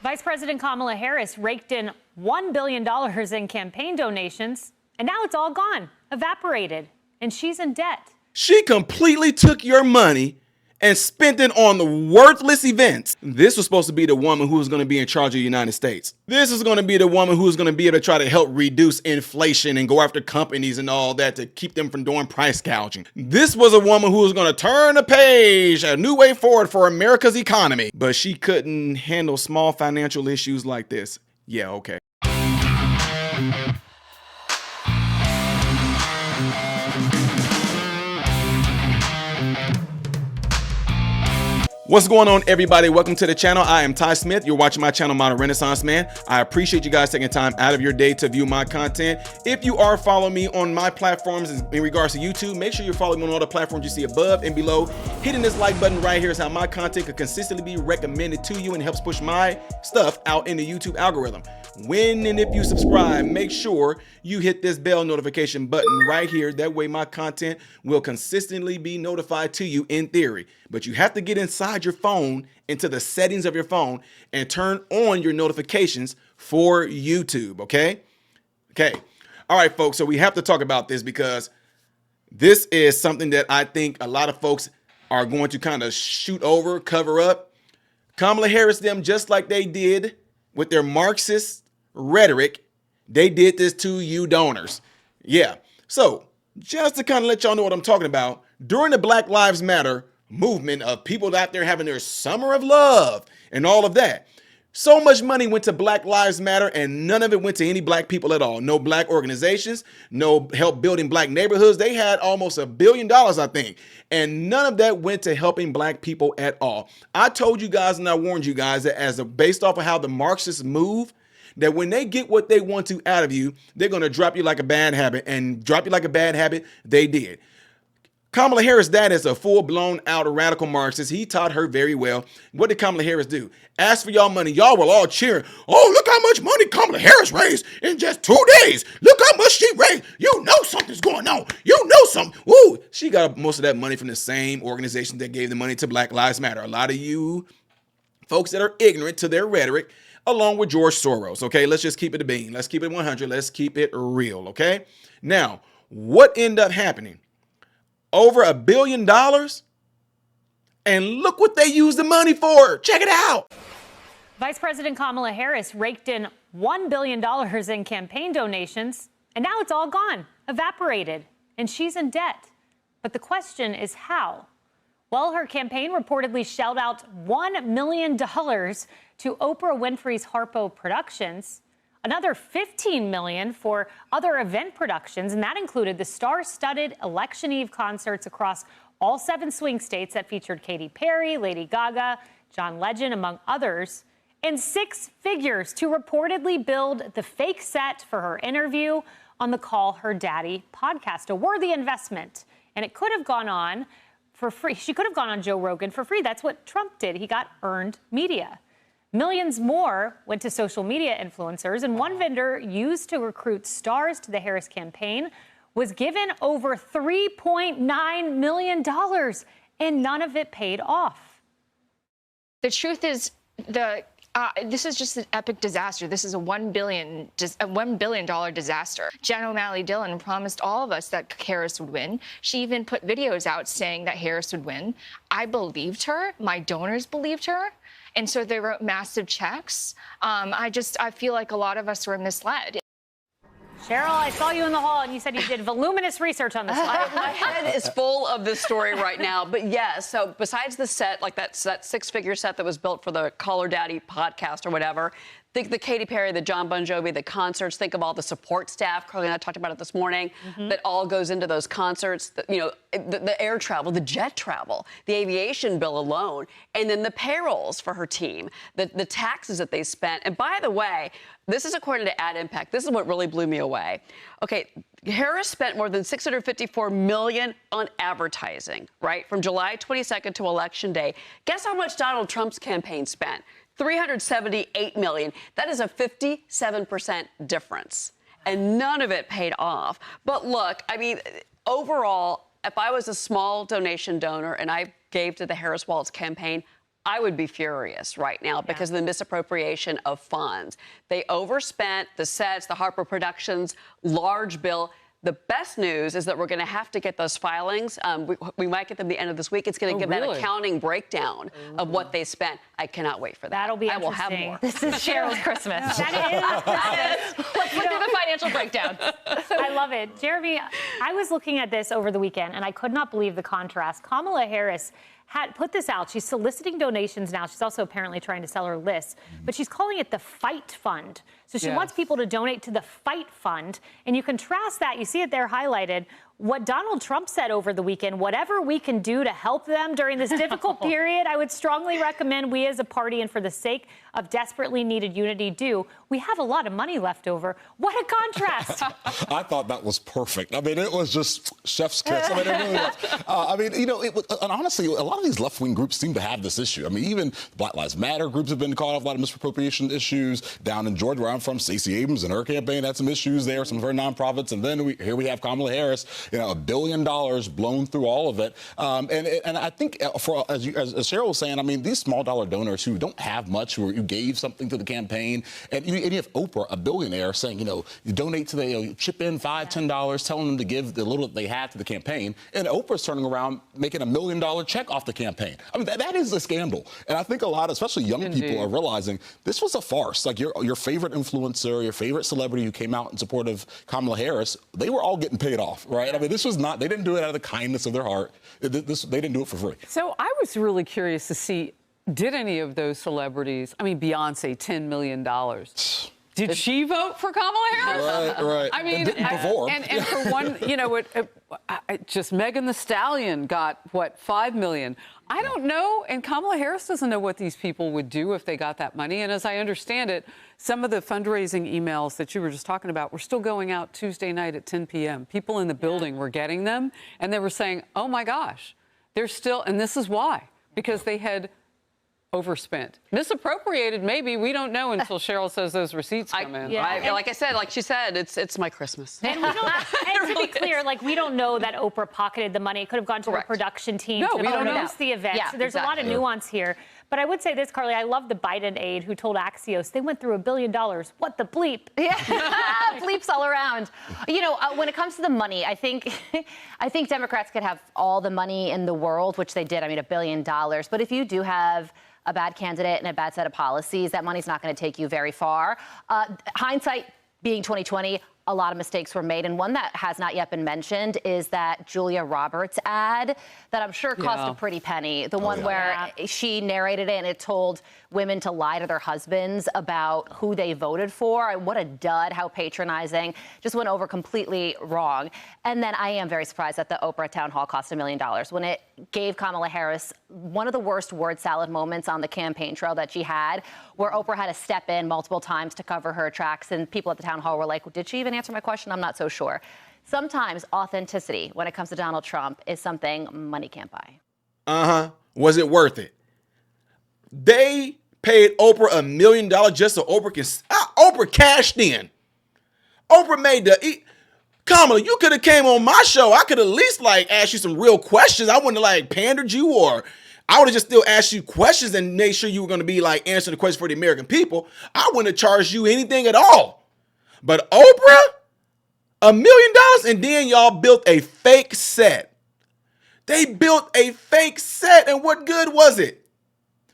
Vice President Kamala Harris raked in $1 billion in campaign donations, and now it's all gone, evaporated, and she's in debt. She completely took your money and spent it on the worthless events. This was supposed to be the woman who was going to be in charge of the United States. This is going to be the woman who is going to be able to try to help reduce inflation and go after companies and all that to keep them from doing price gouging. This was a woman who was going to turn a page, a new way forward for America's economy. But she couldn't handle small financial issues like this. Yeah, okay. What's going on, everybody? Welcome to the channel. I am Ty Smith. You're watching my channel, Modern Renaissance Man. I appreciate you guys taking time out of your day to view my content. If you are following me on my platforms in regards to YouTube, make sure you're following me on all the platforms you see above and below. Hitting this like button right here is how my content could consistently be recommended to you and helps push my stuff out in the YouTube algorithm. When and if you subscribe, make sure you hit this bell notification button right here. That way my content will consistently be notified to you in theory. But you have to get inside your phone, into the settings of your phone, and turn on your notifications for YouTube, okay? Okay. All right, folks, so we have to talk about this because this is something that I think a lot of folks are going to kind of shoot over, cover up. Kamala Harris, them, just like they did with their Marxist rhetoric, they did this to you donors. Yeah. So just to kind of let y'all know what I'm talking about, during the Black Lives Matter movement of people out there having their summer of love and all of that, so much money went to Black Lives Matter and none of it went to any black people at all. No black organizations, no help building black neighborhoods. They had almost $1 billion, I think, and none of that went to helping black people at all. I told you guys and I warned you guys that based off of how the Marxists move, that when they get what they want to out of you, they're going to drop you like a bad habit, and drop you like a bad habit, they did. Kamala Harris, that is a full-blown out radical Marxist. He taught her very well. What did Kamala Harris do? Ask for y'all money. Y'all were all cheering. Oh, look how much money Kamala Harris raised in just 2 days. Look how much she raised. You know something's going on. You know something. Ooh, she got most of that money from the same organization that gave the money to Black Lives Matter. A lot of you folks that are ignorant to their rhetoric, along with George Soros, okay? Let's just keep it a bean. Let's keep it 100. Let's keep it real, okay? Now, what ended up happening? Over $1 billion, and look what they used the money for. Check it out. Vice President Kamala Harris raked in $1 billion in campaign donations, and now it's all gone, evaporated, and she's in debt. But the question is how? Well, her campaign reportedly shelled out $1 million to Oprah Winfrey's Harpo Productions, another $15 million for other event productions, and that included the star-studded Election Eve concerts across all 7 swing states that featured Katy Perry, Lady Gaga, John Legend, among others, and 6 figures to reportedly build the fake set for her interview on the Call Her Daddy podcast, a worthy investment. And it could have gone on for free. She could have gone on Joe Rogan for free. That's what Trump did. He got earned media. Millions more went to social media influencers, and one vendor used to recruit stars to the Harris campaign was given over $3.9 million, and none of it paid off. The truth is, this is just an epic disaster. This is a $1 billion disaster. Jen O'Malley Dillon promised all of us that Harris would win. She even put videos out saying that Harris would win. I believed her. My donors believed her. And so they wrote massive checks. I feel like a lot of us were misled. Cheryl, I saw you in the hall and you said you did voluminous research on this one. My head is full of this story right now. But yes, so besides the set, like that 6-figure set that was built for the Call Her Daddy podcast or whatever, think the Katy Perry, the John Bon Jovi, the concerts, think of all the support staff. Carly and I talked about it this morning, that all goes into those concerts, the air travel, the jet travel, the aviation bill alone, and then the payrolls for her team, the taxes that they spent. And by the way, this is according to Ad Impact. This is what really blew me away. Okay, Harris spent more than $654 million on advertising, right, from July 22nd to Election Day. Guess how much Donald Trump's campaign spent? $378 million. That is a 57% difference, and none of it paid off. But look, I mean, overall, if I was a small donation donor and I gave to the Harris Walz campaign, I would be furious right now because of the misappropriation of funds. They overspent the sets, the Harper Productions large bill. The best news is that we're going to have to get those filings. We might get them the end of this week. It's going to give that accounting breakdown of what they spent. I cannot wait for that. That'll be I will interesting. have more. This is Cheryl's Christmas. That is. Let's look at the financial breakdown. I love it. Jeremy, I was looking at this over the weekend, and I could not believe the contrast. Kamala Harris had put this out. She's soliciting donations now. She's also apparently trying to sell her list, but she's calling it the Fight Fund. So she wants people to donate to the Fight Fund. And you contrast that, you see it there highlighted, what Donald Trump said over the weekend, whatever we can do to help them during this difficult period, I would strongly recommend we as a party and for the sake of desperately needed unity do. We have a lot of money left over. What a contrast. I thought that was perfect. I mean, it was just chef's kiss. I mean, it really was. I mean, you know, and honestly, a lot of these left-wing groups seem to have this issue. I mean, even Black Lives Matter groups have been caught off a lot of misappropriation issues. Down in Georgia, where I'm from, Stacey Abrams and her campaign had some issues there, some of her nonprofits. And then here we have Kamala Harris, you know, $1 billion blown through all of it. And I think, as Cheryl was saying, I mean, these small dollar donors who don't have much, who gave something to the campaign, and you have Oprah, a billionaire, saying, you know, you donate to the, chip in $5, $10, telling them to give the little that they had to the campaign. And Oprah's turning around making $1 million check off the campaign. I mean, that is a scandal. And I think a lot, especially young people, are realizing this was a farce. Like your favorite influencer, your favorite celebrity who came out in support of Kamala Harris, they were all getting paid off, right? I mean, this was not, they didn't do it out of the kindness of their heart. They didn't do it for free. So I was really curious to see, did any of those celebrities, I mean, Beyonce, $10 million. Did she vote for Kamala Harris? Right. I mean, and for one, you know, just Megan Thee Stallion got, what, $5 million. I don't know, and Kamala Harris doesn't know what these people would do if they got that money. And as I understand it, some of the fundraising emails that you were just talking about were still going out Tuesday night at 10 p.m. People in the building were getting them, and they were saying, oh, my gosh, they're still, and this is why, because they had overspent. Misappropriated, maybe. We don't know until Cheryl says those receipts come in. Like I said, like she said, it's my Christmas. And, we don't, and to be clear, like, we don't know that Oprah pocketed the money. It could have gone to a production team to produce the event. Yeah, so there's a lot of nuance here. But I would say this, Carly, I love the Biden aide who told Axios they went through $1 billion. What the bleep? Yeah, bleeps all around. You know, when it comes to the money, I think Democrats could have all the money in the world, which they did. I mean, $1 billion. But if you do have a bad candidate and a bad set of policies, that money's not going to take you very far. Hindsight being 2020, a lot of mistakes were made. And one that has not yet been mentioned is that Julia Roberts ad that I'm sure cost a pretty penny. The one where she narrated it and it told women to lie to their husbands about who they voted for. What a dud, how patronizing. Just went over completely wrong. And then I am very surprised that the Oprah town hall cost $1 million when it gave Kamala Harris one of the worst word salad moments on the campaign trail that she had, where Oprah had to step in multiple times to cover her tracks. And people at the town hall were like, did she even answer my question? I'm not so sure. Sometimes authenticity when it comes to Donald Trump is something money can't buy. Was it worth it? They paid Oprah $1 million just so Oprah can. Oprah cashed in. Oprah made the. Kamala, you could have came on my show. I could at least ask you some real questions. I wouldn't have pandered you, or I would have just still asked you questions and made sure you were going to be answering the questions for the American people. I wouldn't have charged you anything at all. But Oprah, $1 million, and then y'all built a fake set. They built a fake set, and what good was it?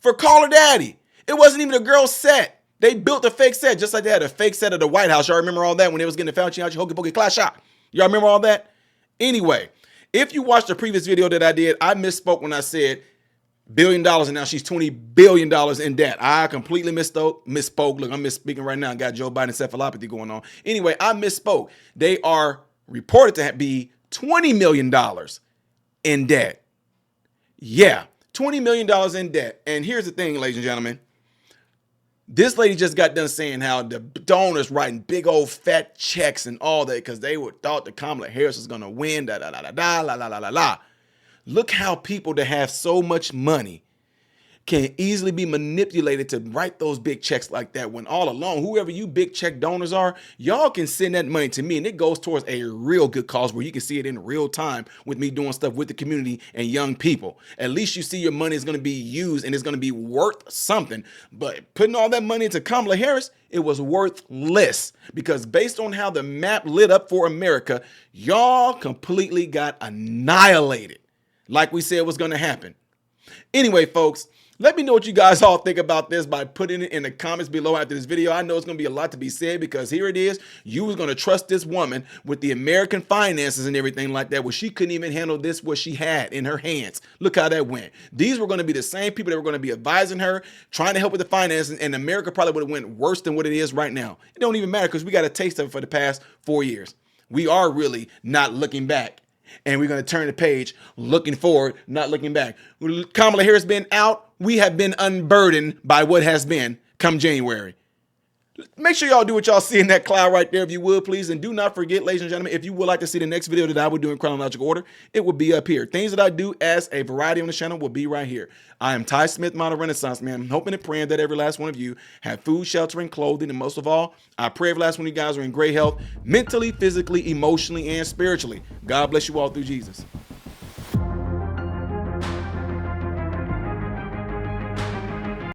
For Call Her Daddy. It wasn't even a girl set. They built a fake set, just like they had a fake set of the White House. Y'all remember all that when they was getting the Fauci out, Hokey Pokey Clash Shot? Y'all remember all that? Anyway, if you watched the previous video that I did, I misspoke when I said $1 billion, and now she's $20 billion in debt. I completely misspoke. Look, I'm misspeaking right now. I got Joe Biden encephalopathy going on. Anyway, I misspoke. They are reported to be $20 million in debt. Yeah, $20 million in debt. And here's the thing, ladies and gentlemen. This lady just got done saying how the donors writing big old fat checks and all that because they thought that Kamala Harris was going to win, la. Look how people that have so much money can easily be manipulated to write those big checks like that, when all along, whoever you big check donors are, y'all can send that money to me and it goes towards a real good cause where you can see it in real time with me doing stuff with the community and young people. At least you see your money is going to be used and it's going to be worth something. But putting all that money into Kamala Harris, it was worthless, because based on how the map lit up for America, y'all completely got annihilated like we said was going to happen. Anyway, folks, let me know what you guys all think about this by putting it in the comments below after this video. I know it's going to be a lot to be said, because here it is. You was going to trust this woman with the American finances and everything like that, where she couldn't even handle this, what she had in her hands. Look how that went. These were going to be the same people that were going to be advising her, trying to help with the finances, and America probably would have went worse than what it is right now. It don't even matter, because we got a taste of it for the past 4 years. We are really not looking back. And we're going to turn the page, looking forward, not looking back. Kamala Harris been out. We have been unburdened by what has been come January. Make sure y'all do what y'all see in that cloud right there, if you would, please. And do not forget, ladies and gentlemen, if you would like to see the next video that I would do in chronological order, it will be up here. Things that I do as a variety on the channel will be right here. I am Ty Smith, Model Renaissance Man. I'm hoping and praying that every last one of you have food, shelter, and clothing. And most of all, I pray every last one of you guys are in great health, mentally, physically, emotionally, and spiritually. God bless you all through Jesus.